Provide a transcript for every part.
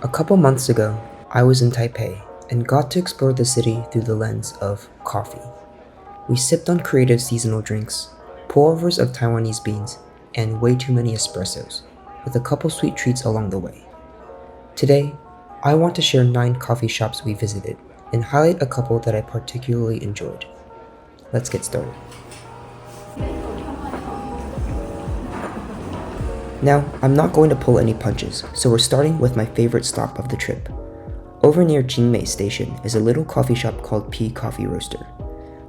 A couple months ago, I was in Taipei and got to explore the city through the lens of coffee. We sipped on creative seasonal drinks, pour-overs of Taiwanese beans, and way too many espressos, with a couple sweet treats along the way. Today, I want to share 9 coffee shops we visited and highlight a couple that I particularly enjoyed. Let's get started. Now, I'm not going to pull any punches, so we're starting with my favorite stop of the trip. Over near Jingmei Station is a little coffee shop called Taipei Coffee Roaster.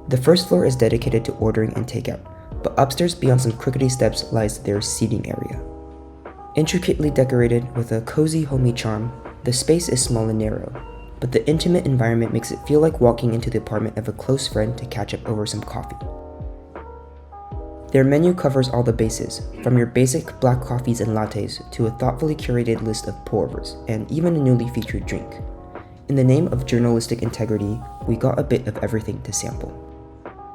The first floor is dedicated to ordering and takeout, but upstairs beyond some crookedy steps lies their seating area. Intricately decorated with a cozy homey charm, the space is small and narrow, but the intimate environment makes it feel like walking into the apartment of a close friend to catch up over some coffee. Their menu covers all the bases, from your basic black coffees and lattes to a thoughtfully curated list of pour-overs, and even a newly featured drink. In the name of journalistic integrity, we got a bit of everything to sample.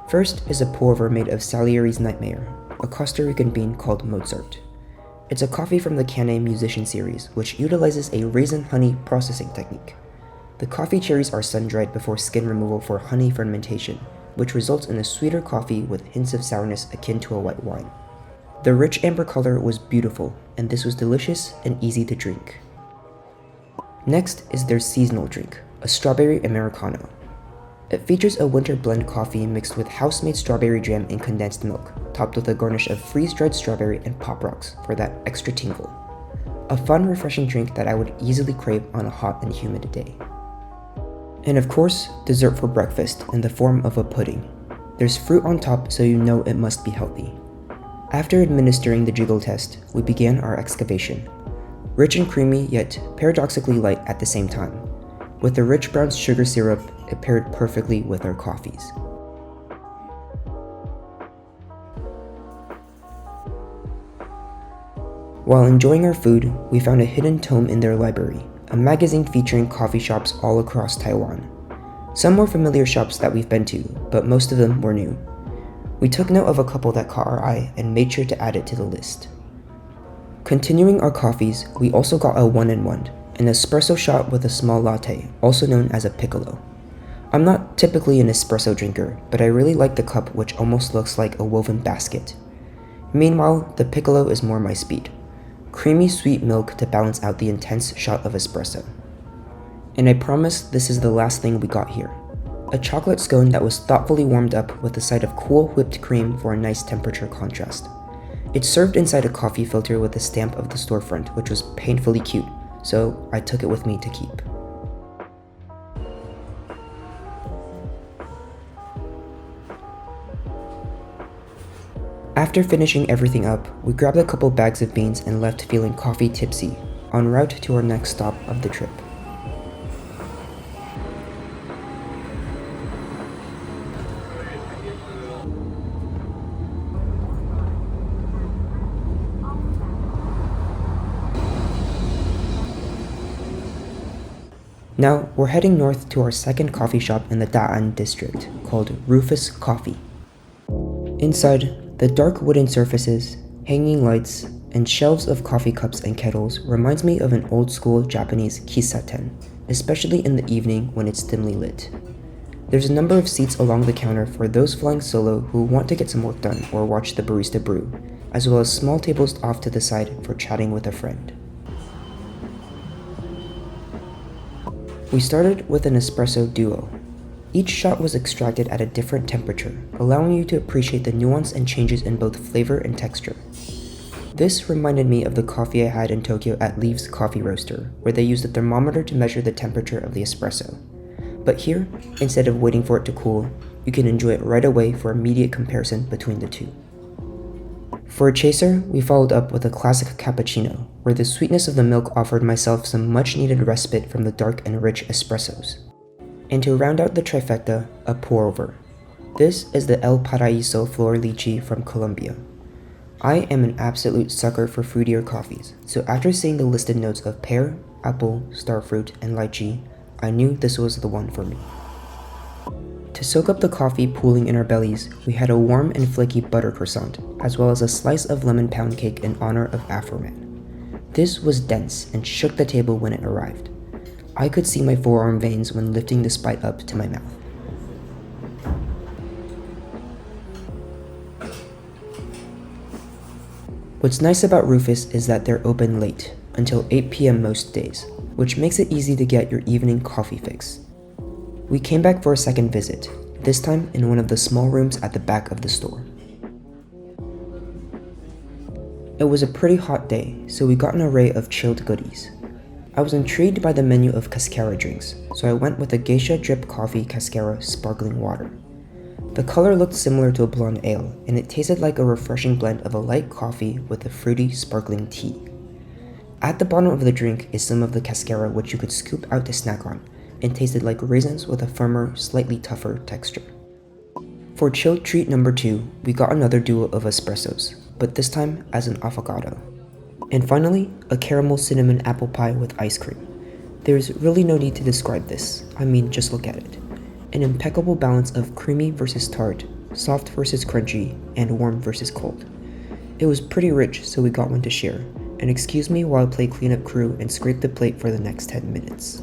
First is a pour-over made of Salieri's Nightmare, a Costa Rican bean called Mozart. It's a coffee from the Canne Musician series, which utilizes a raisin honey processing technique. The coffee cherries are sun-dried before skin removal for honey fermentation, which results in a sweeter coffee with hints of sourness akin to a white wine. The rich amber color was beautiful, and this was delicious and easy to drink. Next is their seasonal drink, a strawberry Americano. It features a winter blend coffee mixed with house-made strawberry jam and condensed milk, topped with a garnish of freeze-dried strawberry and pop rocks for that extra tingle. A fun, refreshing drink that I would easily crave on a hot and humid day. And of course, dessert for breakfast in the form of a pudding. There's fruit on top, so you know it must be healthy. After administering the jiggle test, we began our excavation. Rich and creamy, yet paradoxically light at the same time. With the rich brown sugar syrup, it paired perfectly with our coffees. While enjoying our food, we found a hidden tome in their library, a magazine featuring coffee shops all across Taiwan. Some were familiar shops that we've been to, but most of them were new. We took note of a couple that caught our eye and made sure to add it to the list. Continuing our coffees, we also got a 1-in-1, an espresso shot with a small latte, also known as a piccolo. I'm not typically an espresso drinker, but I really like the cup, which almost looks like a woven basket. Meanwhile, the piccolo is more my speed. Creamy sweet milk to balance out the intense shot of espresso. And I promise this is the last thing we got here. A chocolate scone that was thoughtfully warmed up with a side of cool whipped cream for a nice temperature contrast. It's served inside a coffee filter with the stamp of the storefront, which was painfully cute, so I took it with me to keep. After finishing everything up, we grabbed a couple bags of beans and left feeling coffee tipsy, en route to our next stop of the trip. Now, we're heading north to our second coffee shop in the Da'an district, called Rufous Coffee. Inside, the dark wooden surfaces, hanging lights, and shelves of coffee cups and kettles reminds me of an old-school Japanese kisaten, especially in the evening when it's dimly lit. There's a number of seats along the counter for those flying solo who want to get some work done or watch the barista brew, as well as small tables off to the side for chatting with a friend. We started with an espresso duo. Each shot was extracted at a different temperature, allowing you to appreciate the nuance and changes in both flavor and texture. This reminded me of the coffee I had in Tokyo at Leaves Coffee Roaster, where they used a thermometer to measure the temperature of the espresso. But here, instead of waiting for it to cool, you can enjoy it right away for immediate comparison between the two. For a chaser, we followed up with a classic cappuccino, where the sweetness of the milk offered myself some much-needed respite from the dark and rich espressos. And to round out the trifecta, a pour-over. This is the El Paraíso Flor Lychee from Colombia. I am an absolute sucker for fruitier coffees, so after seeing the listed notes of pear, apple, starfruit, and lychee, I knew this was the one for me. To soak up the coffee pooling in our bellies, we had a warm and flaky butter croissant, as well as a slice of lemon pound cake in honor of Afroman. This was dense and shook the table when it arrived. I could see my forearm veins when lifting this bite up to my mouth. What's nice about Rufous is that they're open late, until 8 p.m. most days, which makes it easy to get your evening coffee fix. We came back for a second visit, this time in one of the small rooms at the back of the store. It was a pretty hot day, so we got an array of chilled goodies. I was intrigued by the menu of cascara drinks, so I went with a geisha drip coffee cascara sparkling water. The color looked similar to a blonde ale, and it tasted like a refreshing blend of a light coffee with a fruity sparkling tea. At the bottom of the drink is some of the cascara which you could scoop out to snack on, and tasted like raisins with a firmer, slightly tougher texture. For chilled treat number 2, we got another duo of espressos, but this time as an affogato. And finally, a caramel cinnamon apple pie with ice cream. There's really no need to describe this, I mean just look at it. An impeccable balance of creamy versus tart, soft versus crunchy, and warm versus cold. It was pretty rich, so we got one to share, and excuse me while I play cleanup crew and scrape the plate for the next 10 minutes.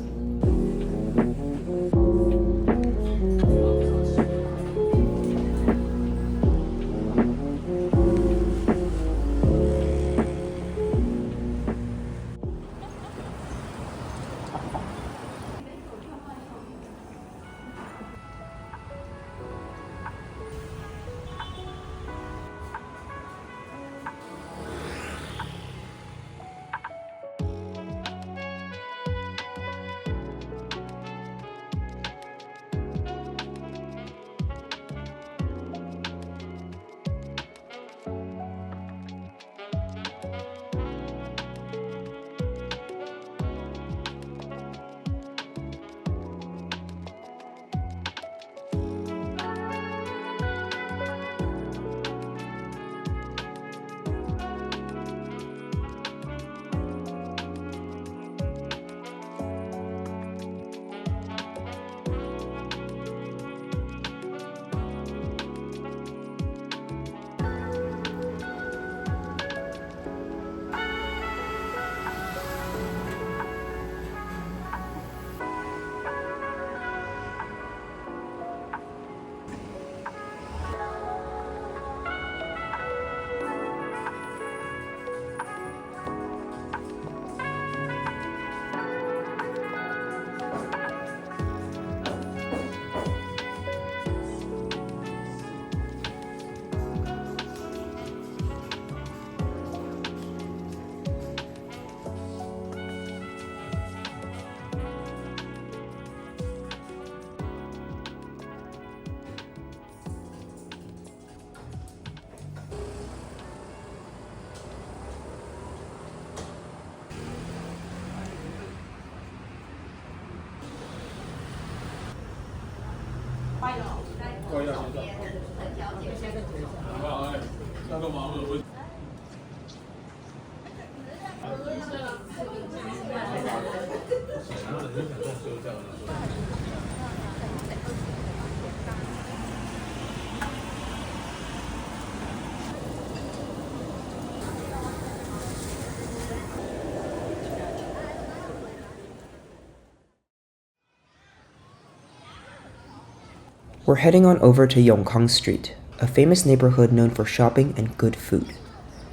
We're heading on over to Yongkang Street, a famous neighborhood known for shopping and good food.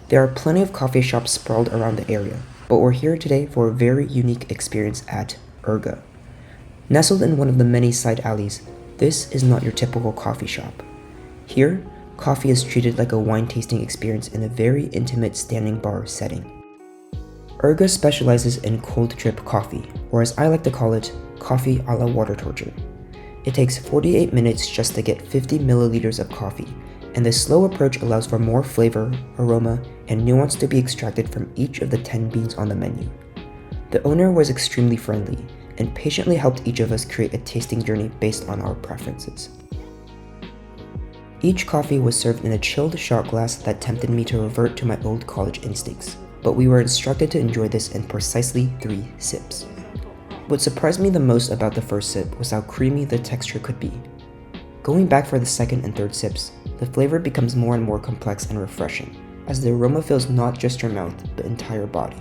There are plenty of coffee shops sprawled around the area, but we're here today for a very unique experience at Irga. Nestled in one of the many side alleys, this is not your typical coffee shop. Here, coffee is treated like a wine tasting experience in a very intimate standing bar setting. Irga specializes in cold drip coffee, or as I like to call it, coffee a la water torture. It takes 48 minutes just to get 50 milliliters of coffee, and this slow approach allows for more flavor, aroma, and nuance to be extracted from each of the 10 beans on the menu. The owner was extremely friendly, and patiently helped each of us create a tasting journey based on our preferences. Each coffee was served in a chilled shot glass that tempted me to revert to my old college instincts, but we were instructed to enjoy this in precisely 3 sips. What surprised me the most about the first sip was how creamy the texture could be. Going back for the second and third sips, the flavor becomes more and more complex and refreshing, as the aroma fills not just your mouth, but entire body.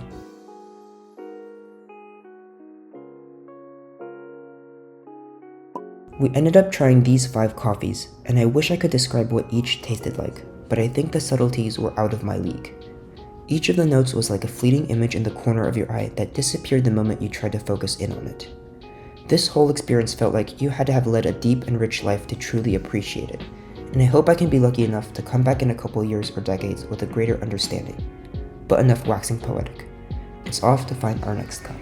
We ended up trying these 5 coffees, and I wish I could describe what each tasted like, but I think the subtleties were out of my league. Each of the notes was like a fleeting image in the corner of your eye that disappeared the moment you tried to focus in on it. This whole experience felt like you had to have led a deep and rich life to truly appreciate it, and I hope I can be lucky enough to come back in a couple years or decades with a greater understanding. But enough waxing poetic. It's off to find our next cup.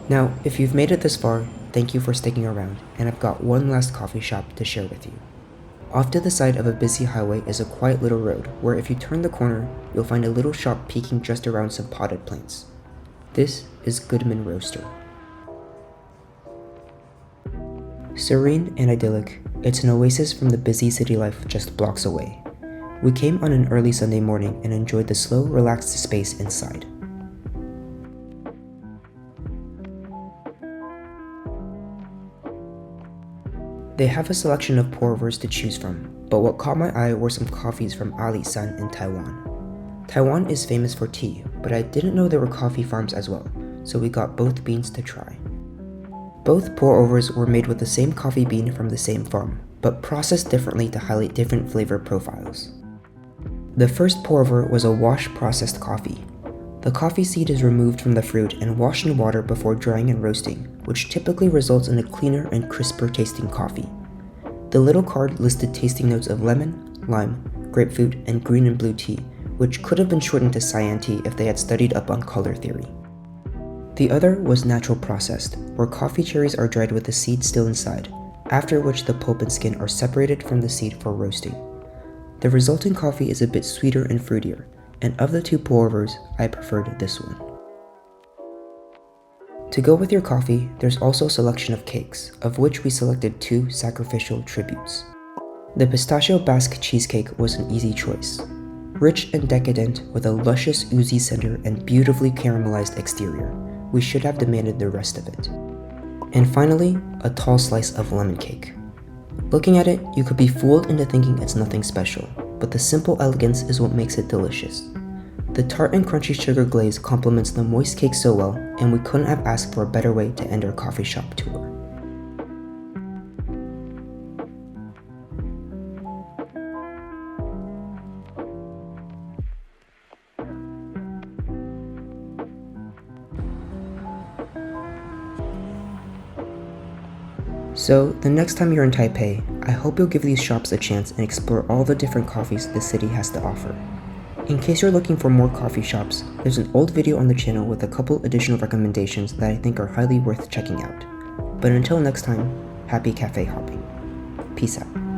Now, if you've made it this far, thank you for sticking around, and I've got one last coffee shop to share with you. Off to the side of a busy highway is a quiet little road where if you turn the corner, you'll find a little shop peeking just around some potted plants. This is Goodman Roaster. Serene and idyllic, it's an oasis from the busy city life just blocks away. We came on an early Sunday morning and enjoyed the slow, relaxed space inside. They have a selection of pour-overs to choose from, but what caught my eye were some coffees from Ali-san in Taiwan. Taiwan is famous for tea, but I didn't know there were coffee farms as well, so we got both beans to try. Both pour-overs were made with the same coffee bean from the same farm, but processed differently to highlight different flavor profiles. The first pour-over was a wash-processed coffee. The coffee seed is removed from the fruit and washed in water before drying and roasting, which typically results in a cleaner and crisper tasting coffee. The little card listed tasting notes of lemon, lime, grapefruit, and green and blue tea, which could have been shortened to cyan tea if they had studied up on color theory. The other was natural processed, where coffee cherries are dried with the seed still inside, after which the pulp and skin are separated from the seed for roasting. The resulting coffee is a bit sweeter and fruitier, and of the two pour-overs, I preferred this one. To go with your coffee, there's also a selection of cakes, of which we selected 2 sacrificial tributes. The pistachio basque cheesecake was an easy choice. Rich and decadent with a luscious oozy center and beautifully caramelized exterior, we should have demanded the rest of it. And finally, a tall slice of lemon cake. Looking at it, you could be fooled into thinking it's nothing special, but the simple elegance is what makes it delicious. The tart and crunchy sugar glaze complements the moist cake so well, and we couldn't have asked for a better way to end our coffee shop tour. So, the next time you're in Taipei, I hope you'll give these shops a chance and explore all the different coffees the city has to offer. In case you're looking for more coffee shops, there's an old video on the channel with a couple additional recommendations that I think are highly worth checking out. But until next time, happy cafe hopping. Peace out.